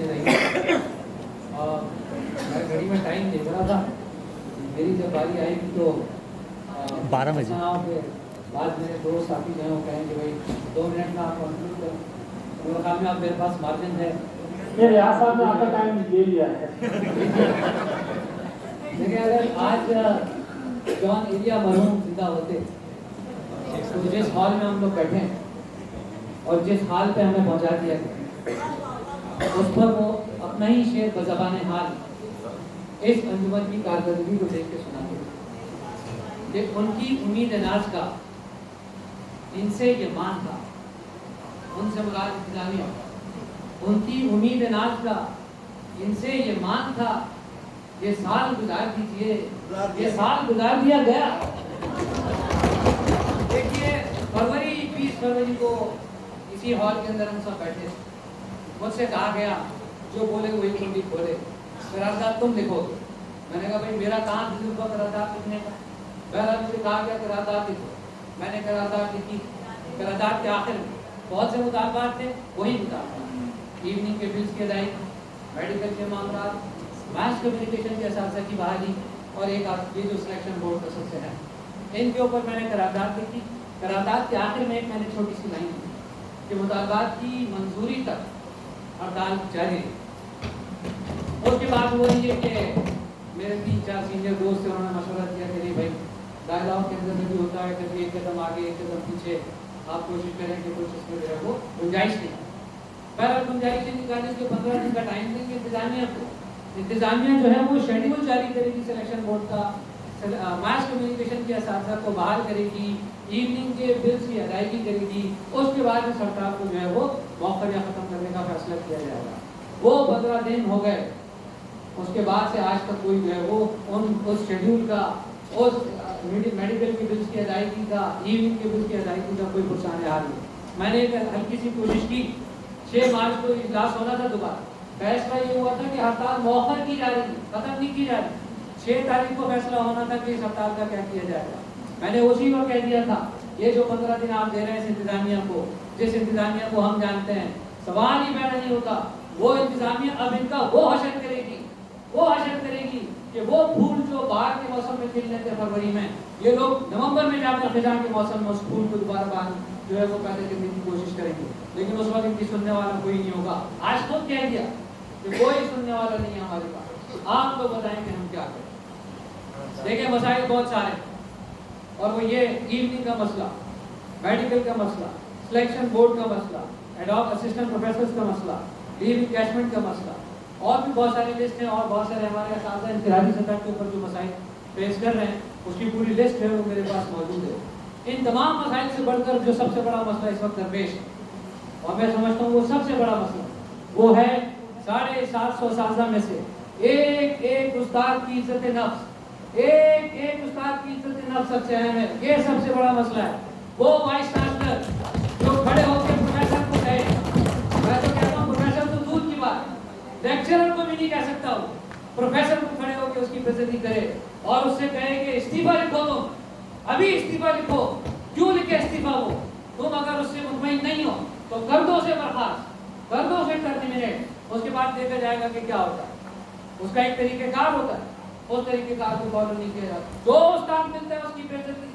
दे रही है। मैं घड़ी में टाइम देख रहा था, मेरी जब बारी आएगी तो 12 बजे बाद मेरे दो साथी जो हैं वो कहें कि भाई 2 मिनट में आप कंप्लीट करें, तो मेरे ख्याल में आप मेरे पास मार्जिन है। मेरे यहाँ साहब ने आपका टाइम ले लिया है। देखिए, अगर आज जॉन एलिया मरहूम जिंदा होते तो जिस हॉल में हम लोग बैठे और जिस हाल पे हमें पहुंचा दिया गया, उस पर वो अपना ही शेर बज़बान हाल इस अंजुमन की कारकर्दगी को देख के सुनाते कि उनकी उम्मीद नाज का इनसे ये मान था, उनसे मुराद इंतजामिया, उनकी उम्मीद नाज का इनसे ये मान था, ये साल गुजार दीजिए, ये साल गुजार दिया गया। देखिए, 20 फरवरी को इसी हॉल के अंदर हम सब बैठे, मुझसे कहा गया जो बोले वही कुंडी खोले, करारदाद तुम लिखोगे। मैंने कहा भाई मेरा कहाँ तजुर्बा करारदाद लिखने का। पहला मुझे कहा गया करारदाद लिखो, मैंने करारदाद लिखी। करारदाद के आखिर में बहुत से मुतालबात थे, वही मुतालबात इवनिंग के बिल्स की अदायगी, मेडिकल के मामला, मास कम्युनिकेशन के असासा की बहाली और एक ये जो सिलेक्शन बोर्ड का सबसे है, इनके ऊपर मैंने करारदाद लिखी। करारदाद के आखिर में एक मैंने छोटी सी लाइन दी कि मुतालबात की मंजूरी तक हड़ताल जारी है। उसके बाद वो ये कि मेरे 3-4 सीनियर दोस्त थे, उन्होंने मशवरा किया कि नहीं भाई डायलॉग के अंदर भी होता है कभी एक कदम आगे एक कदम पीछे, आप कोशिश करें कि कुछ इसमें जो है वो गुंजाइश नहीं। पहला गुंजाइश निकालने के 15 दिन का टाइम देंगे इंतजामिया को। इंतजामिया जो है वो शेड्यूल जारी करेगी सिलेक्शन बोर्ड का, मास कम्युनिकेशन के असातिज़ा को बहाल करेगी, इवनिंग के बिल्स की अदायगी करेगी। उसके बाद इस हड़ताल को जो है वो मौका या ख़त्म करने का फैसला किया जाएगा। वो 15 दिन हो गए, उसके बाद से आज तक कोई जो है वो उस शेड्यूल का, उस मेडिकल के बिल्स की अदायगी का, इवनिंग के बिल्स की अदायगी का कोई पुरसाने हाल नहीं। मैंने एक हल्की सी कोशिश की, 6 मार्च को इजलास होना था दोबारा, फैसला ये हुआ था कि हड़ताल मौखर की जा रही, खत्म नहीं की जा रही। 6 तारीख को फैसला होना था कि इस हड़ताल का क्या किया जाएगा। मैंने उसी को कह दिया था, ये जो 15 दिन आप दे रहे हैं इस इंतजामिया को, जिस इंतजामिया को हम जानते हैं, सवाल ही पैदा नहीं होता। वो इंतजामिया अब इनका वो हशर करेगी, वो हशर करेगी कि वो फूल जो बाहर के मौसम में खिलने थे फरवरी में, ये लोग नवंबर में जाकर खिजां के मौसम में उस फूल को दोबारा बाहर जो है वो पैदा करने की कोशिश करेंगे, लेकिन उस वक्त इनकी सुनने वाला कोई नहीं होगा। आज खुद कह दिया कि कोई सुनने वाला नहीं है हमारे पास, आप तो बताएंगे हम क्या करें। देखिए, मसाइल बहुत सारे, और वो ये इवनिंग का मसला, मेडिकल का मसला, सिलेक्शन बोर्ड का मसला, एडॉक असिस्टेंट प्रोफेसर का मसला, लीव इंकैशमेंट का मसला, और भी बहुत सारी लिस्ट हैं। और बहुत सारे हमारे असातिज़ा इंफरादी सतह के ऊपर जो मसाइल फेस कर रहे हैं, उसकी पूरी लिस्ट है, वो मेरे पास मौजूद है। इन तमाम मसाइल से बढ़कर जो सबसे बड़ा मसला इस वक्त दरपेश है, और मैं समझता हूँ वो सबसे बड़ा मसला, वो है 750 असातिज़ा में से एक उस्ताद की इज्जत नफ्स, एक उस्ताद की इज्जत नफ्स सबसे अहम है। ये सबसे बड़ा मसला है। वो वाइस चांसलर जो खड़े होकर प्रोफेसर को कहे, मैं तो कहता हूँ प्रोफेसर तो दूर की बात, लेक्चरर को भी नहीं कह सकता हो, प्रोफेसर को खड़े होकर उसकी बेइज्जती करे और उससे कहे कि इस्तीफा लिखो, तुम अभी इस्तीफा लिखो। क्यों लिखे इस्तीफा? वो तुम अगर उससे मुतमईन नहीं हो तो कर दो उसे बर्खास्त, कर दो उसे टर्मिनेट। उसके बाद देखा जाएगा कि क्या होता है। उसका एक तरीकेकार होता है, उस तरीकेकार को फॉलो नहीं किया जाता। जो स्टाफ मिलता है उसकी बेइज्जती,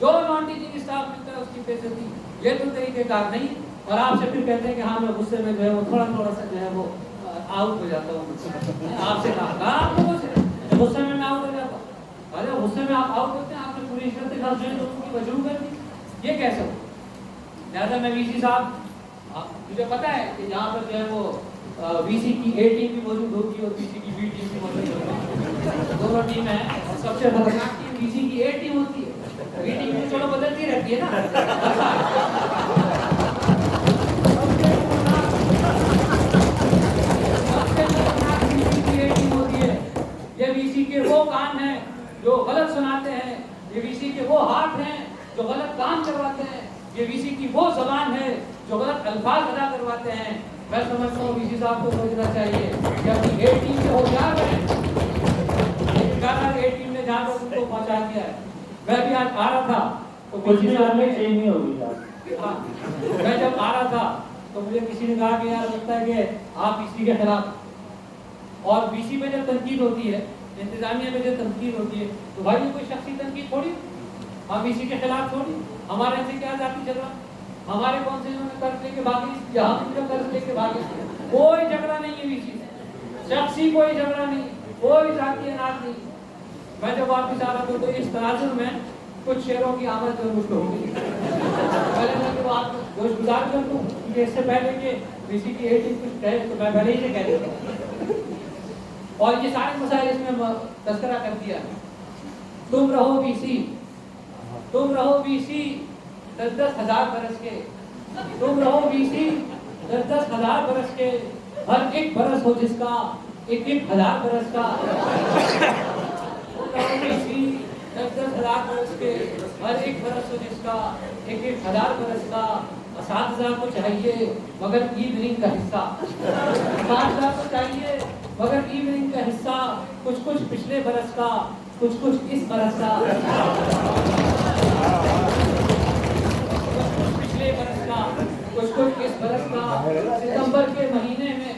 जो नॉन टीचिंग स्टाफ मिलता है उसकी बेइज्जती, ये तो तरीकेकार नहीं। और आपसे फिर कहते हैं कि हाँ मैं गुस्से में जो है वो थोड़ा सा जो है वो आउट हो जाता हूँ। आपसे कहा आप लोगों से गुस्से में मैं आउट हो जाता हूँ। अरे गुस्से में आप आउट होते हैं, आपने पूरी शर्त जो है उनकी वजूह कर दी, ये कैसे हो? लिहाजा मैं वीसी साहब, मुझे पता है कि यहाँ पर जो है वो वीसी की ए टीम भी मौजूद होगी और वीसी की बी टीम भी मौजूद होगी, दोनों टीम है। और सबसे खतरनाक टीम वीसी की ए टीम होती है, बी टीम तो चलो बदलती रहती है ना। ये वीसी के वो कान हैं जो गलत सुनाते हैं, ये वीसी के वो हाथ हैं जो गलत काम करवाते हैं, ये वीसी की वो जबान है जो गलत अल्फाज अदा करवाते हैं। मैं समझता हूँ वीसी साहब को समझना चाहिए कि अपनी ए टीम से होशियार रहें। ए टीम ने जहाँ तक उनको पहुँचा दिया है। मैं भी आज आ रहा था तो कुछ भी करने चाहिए नहीं होगी। हाँ, मैं जब आ रहा था तो तो मुझे किसी ने कहा कि यार लगता है कि आप बीसी के खिलाफ, और बीसी पे जब तनकीद होती है, इंतजामिया पे जब तनकीद होती है, तो भाई ये कोई शख्सी तनकीद थोड़ी, हम बीसी के खिलाफ थोड़ी, हमारे से क्या जाती चल रहा, हमारे कौन से इन्होंने कर्ज लेके भागे, जहाँ उनका कर्ज लेके भागे, कोई झगड़ा नहीं है बीसी से, शख्सी कोई झगड़ा नहीं, कोई जातीय नात नहीं। मैं जब वापिस आ रहा था तो इस तनाजुर में कुछ शेरों की आमद जो मुझको हो गई, पहले मैं तो आप गुजार कर दूं कि इससे पहले कि बीसी की एज कुछ कहे तो मैं पहले ही से कह देता, और ये सारे मसाइल इसमें तस्करा कर दिया। तुम रहो बीसी, तुम रहो बीसी 10-10 हजार बरस के, तुम रहो बीसी 10-10 हजार बरस के, हर एक बरस हो जिसका 1-1 हजार बरस का, तुम रहो बीसी 10-10 हजार बरस के, हर एक बरस हो जिसका 1-1 हजार बरस का। 7,000 को चाहिए मगर इवनिंग का हिस्सा, 7,000 को चाहिए मगर इवनिंग का हिस्सा, कुछ कुछ पिछले बरस का, कुछ कुछ इस बरस का, कुछ कुछ पिछले बरस का, कुछ कुछ इस बरस का। सितंबर के महीने में,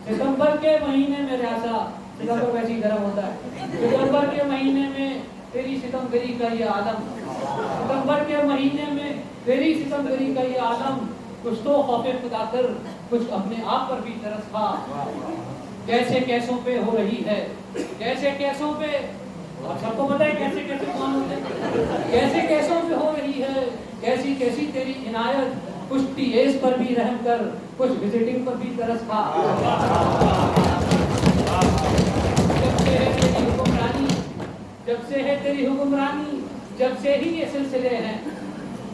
सितंबर के महीने में रियासा, सितंबर वैसे ही गर्म होता है, सितंबर के महीने में तेरी सितमगरी का ये आलम, सितंबर के महीने में तेरी सितमगरी का ये आलम, कुछ तो खौफे खुदा कर, कुछ अपने आप पर भी तरस खा। कैसे कैसों पे हो रही है, कैसे कैसों पे, और सबको पता है कैसे कैसे कौन होते हैं, कैसे कैसों पे हो रही है, कैसी कैसी तेरी इनायत, कुछ टीएस पर भी रहम कर, कुछ विजिटिंग पर भी तरस खा। जब से है तेरी हुक्मरानी, जब से है तेरी हुक्मरानी, जब से ही ये सिलसिले हैं,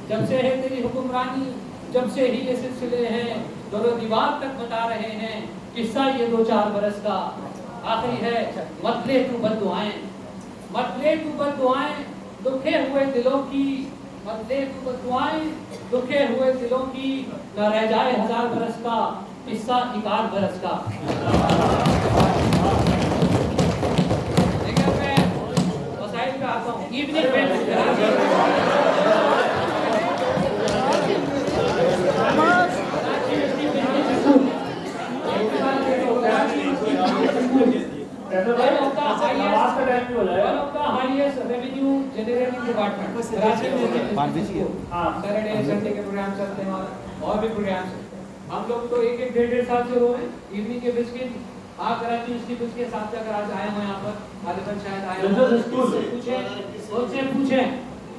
जब से है तेरी हुक्मरानी, जब से ही ये सिलसिले हैं, दरो दीवार तक बता रहे हैं किस्सा ये 2-4 बरस का। आखिरी है, मत ले तू बद्दुआएं, मत ले तू बद्दुआएं दुखे हुए दिलों की, मत ले तू बद्दुआएं दुखे हुए दिलों की, न रह जाए 1000 बरस का किस्सा 1-8 बरस का। लेकिन मैं मसाइल पे आता हूँ, इवनिंग और भी प्रोग्राम हम लोग तो 1-1 साल से हो रहे हैं इवनिंग के बिस्किट। आप कराची यूनिवर्सिटी बिस्किट के साथ अगर आज आए हैं यहाँ पर, आदित्य शायद आए, पूछे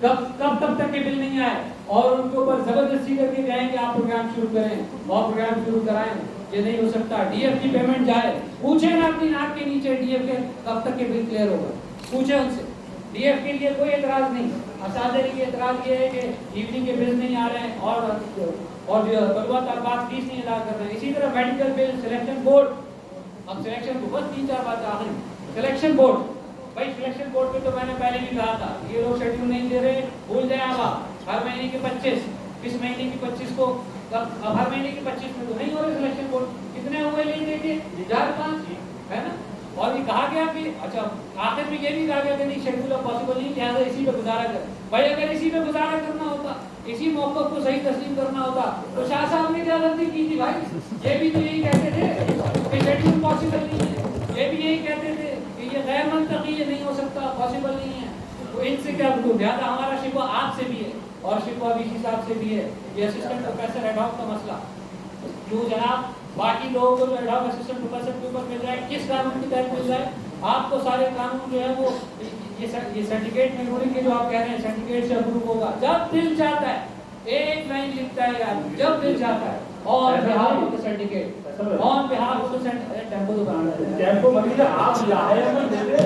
कब तक के बिल नहीं आए, और उनके ऊपर जबरदस्ती करके कहें कि आप प्रोग्राम शुरू करें और प्रोग्राम शुरू कराएं, ये नहीं हो सकता। डीएफ की पेमेंट जाए, पूछे ना अपनी नाक के नीचे डीएफ के कब तक के बिल क्लियर होगा, पूछे उनसे। डीएफ के लिए कोई एतराज नहीं, असादरी के एतराज ये है कि इवनिंग के बिल नहीं आ रहे हैं और जो बलवा तलबात फीस नहीं अदा कर रहे हैं। इसी तरह मेडिकल बिल, सिलेक्शन बोर्ड, अब सिलेक्शन बहुत 3-4 बात आखिर सिलेक्शन बोर्ड, भाई सिलेक्शन बोर्ड पे तो मैंने पहले भी कहा था ये लोग शेड्यूल नहीं दे रहे, भूल जाए आप, हर महीने के 25, इस महीने की 25 को, अब हर महीने की 25 में तो नहीं हो रहे सिलेक्शन बोर्ड, कितने हुए नहीं देखिए 4-5 है ना। और ये कहा गया कि अच्छा आखिर में ये भी कहा गया कि नहीं शेड्यूल अब पॉसिबल नहीं, लिहाजा इसी पे गुजारा कर। भाई अगर इसी पे गुजारा करना होता, इसी मौके को सही तस्लीम करना होता तो शाह साहब ने क्या गलती की थी भाई, ये भी तो यही कहते थे कि शेड्यूल पॉसिबल नहीं है, ये भी यही कहते थे कि ये गैर मंतकी, ये नहीं हो सकता, पॉसिबल नहीं है। तो इनसे क्या बोलूं, ज़्यादा हमारा शिकवा आपसे भी है और शिकवा बीसी साहब से भी है, ये असिस्टेंट प्रोफेसर एडॉक का मसला। क्यों जनाब, बाकी लोगों को जो एडॉक असिस्टेंट प्रोफेसर के ऊपर मिल जाए, किस कानून के तहत मिल जाए, आपको सारे कानून जो है वो ये सर्टिफिकेट में रूलिंग के जो आप कह रहे हैं सर्टिफिकेट से अप्रूव होगा जब दिल चाहता है, एक लाइन लिखता है यार, जब दिल चाहता है, और behalf of the certificate, on behalf of the certificate. Tempo तो बनाना है, टेम्पो मतलब आप लाए में दे दे,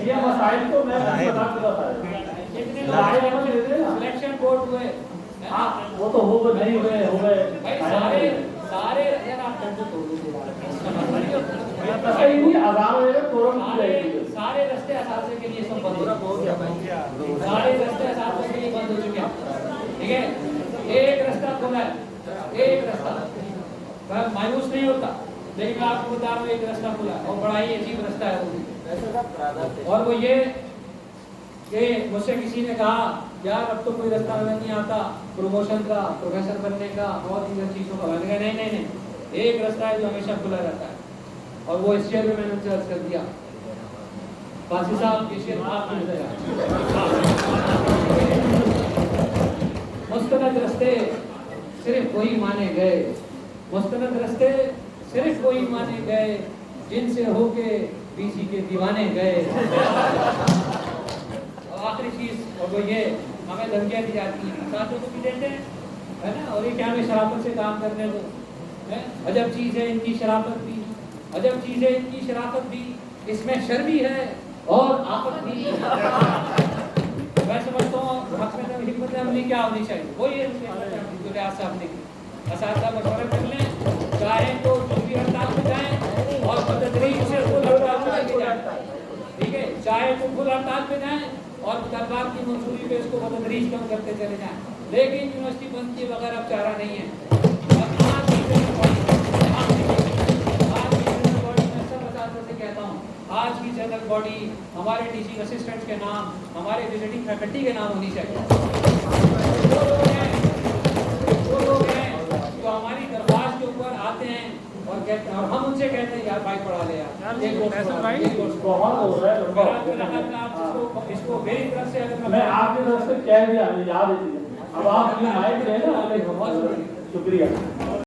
ये मसाइल तो मैं बता देता था, कितने लाए में दे दे ना, सिलेक्शन बोर्ड हुए, हां वो तो हो गए, नहीं हुए, हो गए भाई सारे यार आप टेम्पो तोड़ दो, सही नहीं आजान होएगा कोरम की जाएगी, सारे रास्ते असासे के लिए सब बंद हो गए, सारे रास्ते असासे के लिए बंद हो चुके हैं, ठीक है। एक रास्ता खुला है, एक रास्ता, मैं मायूस नहीं होता, लेकिन मैं आपको बता रहा हूँ एक रास्ता खुला है और बड़ा ही अजीब रास्ता है वो, और वो ये कि मुझसे किसी ने कहा यार अब तो कोई रास्ता नजर नहीं आता प्रमोशन का, प्रोफेसर बनने का और इन चीजों का। मैंने कहा नहीं नहीं नहीं, एक रास्ता है जो हमेशा खुला रहता है, और वो इस शेयर में मैंने उनसे अर्ज कर दिया। काजी साहब ये शेयर आपको मिलेगा। मुस्तनद रस्ते सिर्फ वही माने गए, मुस्तनद रस्ते सिर्फ वही माने गए जिनसे होके बीसी के दीवाने गए। और आखिरी चीज, और वो ये, हमें धमकियां दी जाती हैं, साथियों को भी देते हैं, है ना, और ये क्या हमें शराफत से काम करने दो, है। अजब चीज है इनकी शराफत भी, अजब चीज है इनकी शराफत भी, इसमें शर भी है और आफत भी। मैं समझता हूँ हिकमत अमली क्या होनी चाहिए, वही है जो लिहाज से हमने की। असातिज़ा मशवरा कर लें, चाहे तो दूसरी हड़ताल पे जाएं और बतदरीज से फुल हड़ताल पे लेके जाएं, ठीक है, चाहे तो फुल हड़ताल पे जाएं और तलबार की मंजूरी पे इसको बतदरीज कम करते चले जाएं, लेकिन यूनिवर्सिटी बंद किए बगैर अब चारा नहीं है। और आज की जनरल बॉडी मैं सब असातिज़ा से कहता हूँ, आज की जनरल बॉडी हमारे टीचिंग असिस्टेंट्स के नाम, हमारे विजिटिंग फैकल्टी के नाम होनी चाहिए। वो लोग हैं जो हमारी दरख्वास्त के ऊपर आते हैं और कहते हैं, और हम उनसे कहते हैं यार भाई पढ़ा ले यार, एक कोर्स पढ़ा, एक कोर्स बहुत हो रहा है लंबा। इसको मेरी तरफ से अगर मैं आपकी तरफ से कह दिया, याद है। अब आप माइक देना, शुक्रिया।